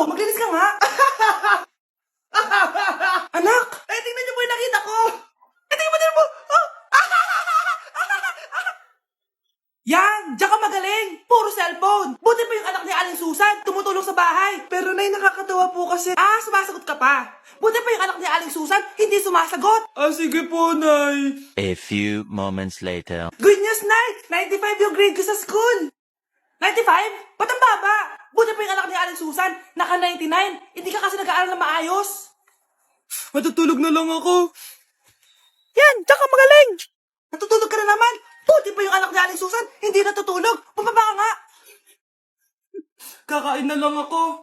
Maglinis ka nga. Anak! Eh, tingnan niyo po yung nakita ko. Eh, tingnan mo din po. Oh. Yan! Diyan ka magaling! Puro cellphone! Buti pa yung anak ni Aling Susan, tumutulong sa bahay. Pero nay, nakakatawa po kasi. Sumasagot ka pa. Buti pa yung anak ni Aling Susan, hindi sumasagot. Sige po, nay. A few moments later. Good news, nay! 95 yung grade ko sa school. 95? Ba't ang baba? Buti pa yung anak ni Aling Susan, naka 99. Hindi ka kasi nag-aaral na maayos. Matutulog na lang ako. Yan! Diyan ka magaling! Natutulog ka na naman! Buti pa yung anak ni Aling Susan, hindi natutulog. Pumaba ka nga. Kakain na lang ako.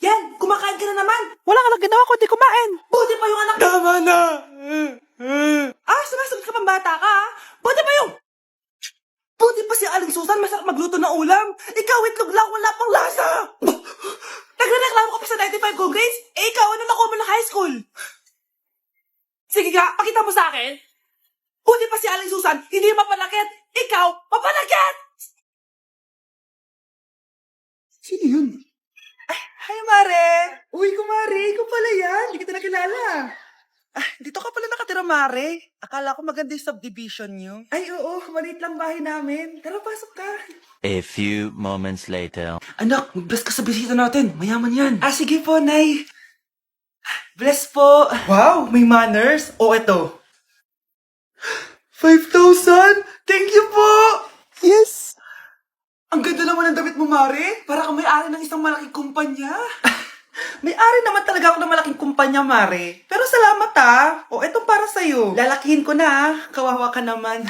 Yan, kumakain ka na naman. Wala ka lang ginawa kundi kumain. Buti pa yung anak... Tama na. Sumasagot ka pang bata ka, ha? Buti pa yung... Buti pa si Aling Susan, masarap magluto ng ulam. Ikaw, itlog lang, wala pang lasa. Nagrereklamo ka pa sa 95 go grades? Ikaw, ano nakuha mo ng high school? Sige nga, pakita mo sa akin. Buti pa si Aling Susan, hindi mapanakit. Ikaw, mapanakit! Sino yun? Hi, Mare! Uy, kumare, ikaw pala yan. Hindi kita nakilala. Dito ka pala nakatira, Mare. Akala ko maganda yung subdivision nyo. Ay, oo, maliit lang bahay namin. Tara, pasok ka. A few moments later. Anak, mag-bless ka sa bisita natin. Mayaman yan. Sige po, Nay. Bless po. Wow, may manners. Eto. 5,000? Thank you po! Yes! Ang ganda naman ng damit mo, Mare. Para kang may-ari ng isang malaking kumpanya. May-ari naman talaga ako ng malaking kumpanya, Mare. Pero salamat, etong para sa'yo. Lalakihin ko na, kawawa ka naman. 10,000?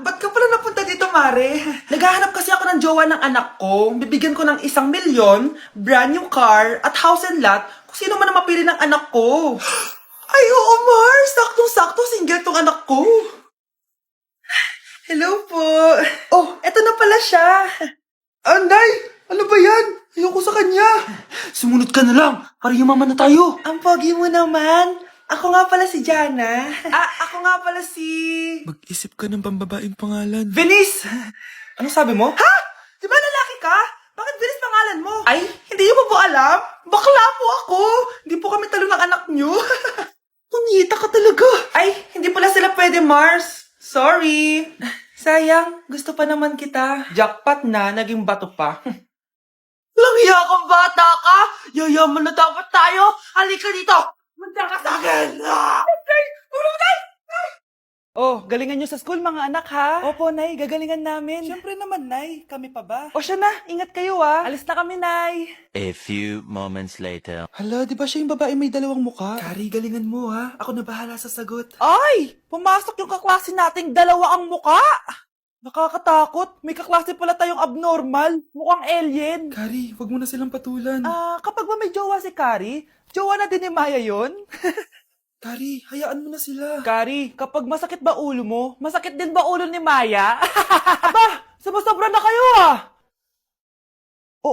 Ba't ka pala napunta dito, Mare? Naghahanap kasi ako ng jowa ng anak ko. Bibigyan ko ng 1,000,000, brand new car, at house and lot kung sino man ang mapili ng anak ko. Ay, oo, Mar! Saktong-sakto, single tong anak ko. Hello po. Eto na pala siya. Anday! Ano ba yan? Ayoko sa kanya. Sumunod ka na lang, para yumaman na tayo. Ang pogi mo naman. Ako nga pala si Jana. Ako nga pala si... Mag-isip ka ng pambabaeng pangalan. Venice! Ano sabi mo? Ha? Di ba lalaki ka? Bakit Venice pangalan mo? Ay, hindi niyo po alam? Bakla po ako. Hindi po kami talo ng anak niyo. Kunita ka talaga. Ay, hindi pala sila pwede, Mars. Sorry. Sayang, gusto pa naman kita. Jackpot na, naging bato pa. Langya kang bata ka! Yayaman na dapat tayo! Halika dito! Manda ka sa akin! Galingan nyo sa school, mga anak, ha? Opo, Nay. Gagalingan namin. Siyempre naman, Nay. Kami pa ba? Siya na. Ingat kayo, ha? Alis na kami, Nay. A few moments later. Hala, di ba siya yung babae may dalawang muka? Kari, galingan mo, ha? Ako na bahala sa sagot. Ay! Pumasok yung kaklase nating dalawa ang muka! Nakakatakot. May kaklase pala tayong abnormal. Mukhang alien. Kari, wag mo na silang patulan. Kapag ba may jowa si Kari, jowa na din ni Maya yun? Kari, hayaan mo na sila. Kari, kapag masakit ba ulo mo, masakit din ba ulo ni Maya? Aba, sumasobra na kayo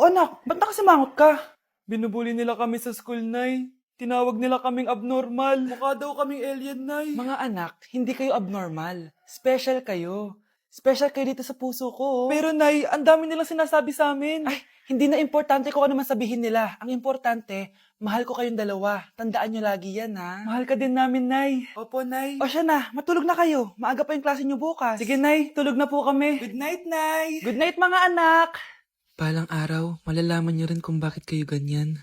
anak, ba't nakasimangot ka? Binubuli nila kami sa school, Nay. Tinawag nila kaming abnormal. Mukha daw kaming alien, Nay. Mga anak, hindi kayo abnormal. Special kayo. Special kayo dito sa puso ko. Pero, Nay, ang dami nilang sinasabi sa amin. Ay, hindi na importante kung ano man sabihin nila. Ang importante, mahal ko kayong dalawa. Tandaan nyo lagi yan, ha? Mahal ka din namin, Nay. Opo, Nay. Siya na, matulog na kayo. Maaga pa yung klase nyo bukas. Sige, Nay, tulog na po kami. Good night, Nay. Good night, mga anak! Palang araw, malalaman niyo rin kung bakit kayo ganyan.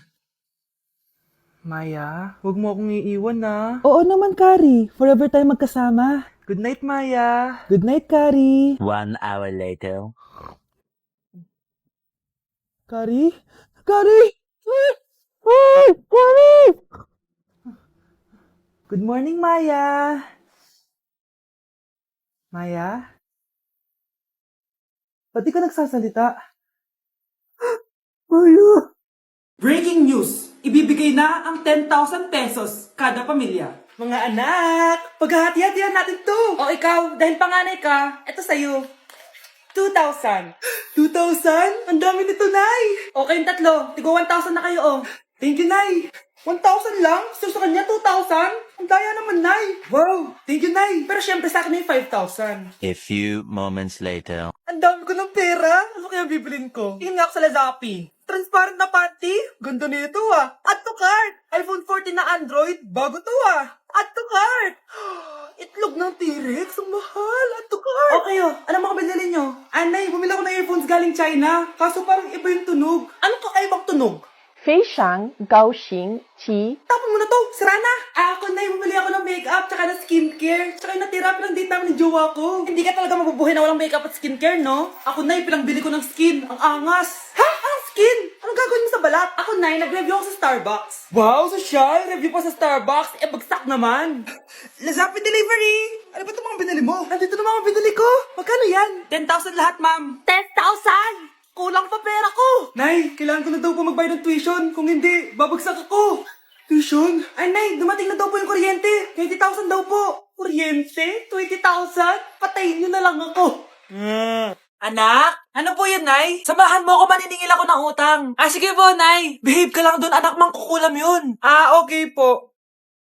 Maya, huwag mo akong iiwan, na. Oo naman, Kari. Forever tayo magkasama. Good night, Maya. Good night, Kari. 1 hour later. Kari? Kari! Kari! Good morning, Maya. Maya? Ba't di ka nagsasalita? Maya! Breaking news! Ibibigay na ang 10,000 pesos kada pamilya. Mga anak, paghahati-hatihan natin to. Ikaw, dahil panganay ka, eto sa'yo. 2,000. 2,000? Ang dami nito, Nay. Okay yung tatlo. Tigo 1,000 na kayo, Thank you, Nay. 1,000 lang? So sa kanya, 2,000? Ang daya naman, Nay. Wow, thank you, Nay. Pero syempre sa akin may 5,000. A few moments later. Ang dami ko ng pera. Ano kaya bibilin ko? Tingin nga ako sa Lazappi. Transparent na panty? Ganda nito ah. Add to cart. iPhone 14 na Android? Bago to ah. Add to cart. Itlog ng T-Rex? Ang mahal. Add to cart. Okay oh. Ano mga binili nyo? Anay, bumili ako ng earphones galing China. Kaso parang iba yung tunog. Anong kakaibang tunog? 非常高兴其 Tapon mo na to, sira na. Ako na bumili ako ng makeup tsaka ng skincare. Tsaka yung natira pinang date namin ng jowa ko. Hindi ka talaga mabubuhay na walang makeup at skincare, no? Ako na pinangbili ko ng skin. Ang angas. Ha? Ang skin? Anong gagawin mo sa balat? Ako na nag-review ako sa Starbucks. Wow, social. Review pa sa Starbucks. Eh, bagsak naman. Lazappi delivery. Ano ba itong mga binili mo? Nandito na mga binili ko. Magkano yan? 10,000 lahat, ma'am. 10,000? Kulang pa pera ko! Nay, kailangan ko na daw po magbayad ng tuition. Kung hindi, babagsak ako. Tuition? Ay, Nay, dumating na daw po yung kuryente. 20,000 daw po. Kuryente? 20,000? Patayin niyo na lang ako. Anak? Ano po yun, Nay? Samahan mo ako, maniningil ako ng utang. Ah, sige po, Nay. Behave ka lang doon, anak, mangkukulam yun. Ah, okay po.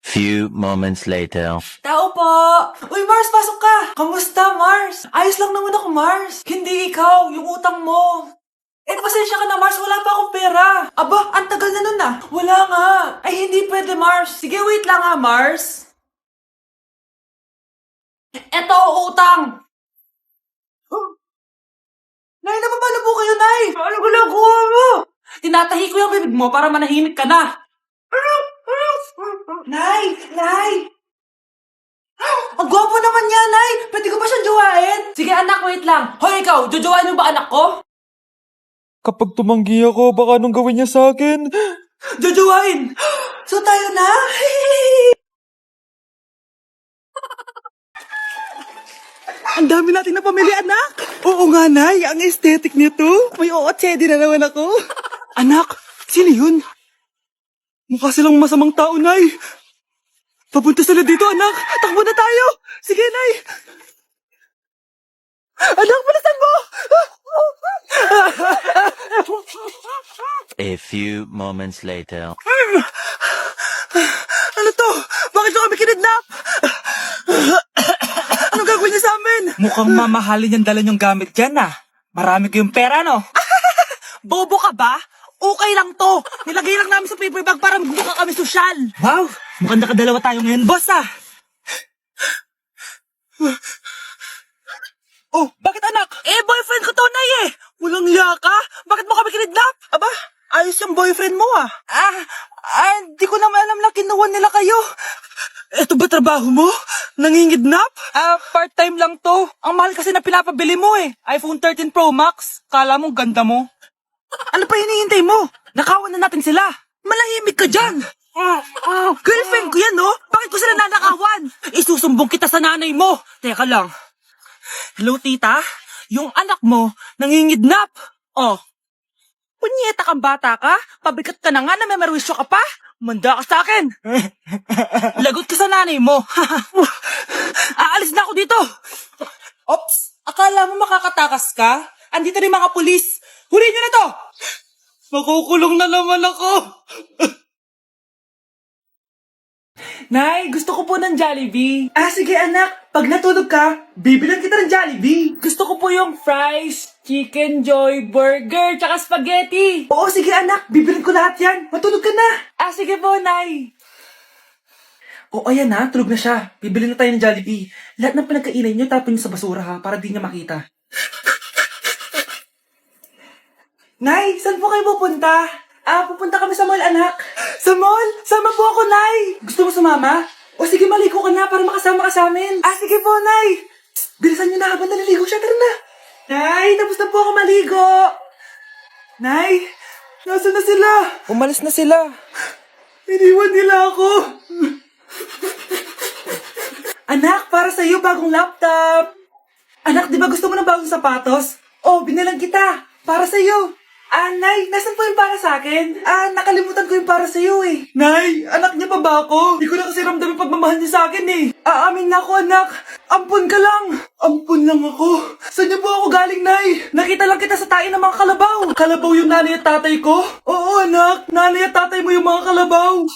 Few moments later. Tao po! Uy, Mars, pasok ka! Kamusta, Mars? Ayos lang naman ako, Mars. Hindi ikaw, yung utang mo. Eh, pasensya ka na, Mars. Wala pa akong pera. Aba, ang tagal na nun ah. Wala nga. Ay, hindi pwede, Mars. Sige, wait lang ha, Mars. Eto, utang. Huh? Nay, napapala po kayo, Nay. Ano ginagawa mo? Tinatahi ko yung bibig mo para manahimik ka na. Nay! Nay! Ang gwapo naman niya, Nay! Pwede ko ba siyang jowain? Sige, anak, wait lang. Hoy, ikaw, jojowain mo ba anak ko? Kapag tumanggi ako, baka anong gawin niya sa akin? Jojowain! So tayo na? Ang dami natin na pamilya, anak! Oo nga, Nay. Ang aesthetic nito. May ootsedi na naman ako. Anak, sino yun? Mukha silang masamang tao, Nay. Papunta sila dito, anak. Takbo na tayo. Sige, Nay. Anak, palasan mo! A few moments later. Ano to? Bakit nyo kami kinidnap? Anong gagawin niya sa amin? Mukhang mamahalin yung dala niyong gamit dyan ah. Marami kayong pera, no? Bobo ka ba? Okay lang to. Nilagay lang namin sa paper bag para magbuka kami sosyal. Wow, mukhang nakadalawa tayo ngayon, boss ah. Oh, bakit anak? Eh, boyfriend ko to, Nay eh. Walang hiya ka? Bakit mo kami kinidnap? Aba, ayos yung boyfriend mo ah. Di ko naman alam na kinuha nila kayo. Eto ba trabaho mo? Nangingidnap? Part-time lang to. Ang mahal kasi na pinapabili mo eh. iPhone 13 Pro Max. Kala mo ganda mo. Ano pa hinihintay mo? Nakawan na natin sila. Malahimik ka dyan. Girlfriend ko yan, no? Bakit ko sila nanakawan? Isusumbong kita sa nanay mo. Teka lang. Hello, tita? Yung anak mo, nangingidnap. Oh. Punyeta kang bata ka? Pabigat ka na nga na may merwisyo ka pa? Manda ka sa akin. Lagot ka sa nanay mo. Aalis na ako dito. Ops, akala mo makakatakas ka? Andito rin mga pulis. Huli nyo na to! Makukulong na naman ako. Nay, gusto ko po ng Jollibee. Ah, sige anak. Pag natulog ka, bibilan kita ng Jollibee. Gusto ko po yung fries, chicken joy, burger, tsaka spaghetti. Oo, sige anak. Bibilan ko lahat yan. Matulog ka na. Ah, sige po, Nay. O, ayan na. Tulog na siya. Bibilin na tayo ng Jollibee. Lahat ng pinagkainan niyo, tapon niyo sa basura ha, para di niya makita. Nay, saan po kayo pupunta? Pupunta kami sa mall, anak. Sa mall? Sama po ako, Nay. Gusto mo sumama? O sige, maligo ka na para makasama ka sa amin. Sige po, Nay. Psst, bilisan niyo na habang naliligo siya. Tara na. Nay, tapos na po ako maligo. Nay, nasaan na sila? Umalis na sila. Iniwan nila ako. Anak, para sa'yo, bagong laptop. Anak, di ba gusto mo ng bagong sapatos? Oh, binilang kita. Para sa'yo. Nay, nasan po yung para sa akin? Nakalimutan ko yung para sa'yo eh. Nay, anak niya pa ba ako? Di ko na kasi ramdam yung pagmamahal niya sa akin eh. Aamin na ako, anak. Ampun ka lang! Ampun lang ako! Saan niyo po ako galing, Nay? Nakita lang kita sa tain ng mga kalabaw! Kalabaw yung nanay at tatay ko? Oo, anak! Nanay at tatay mo yung mga kalabaw!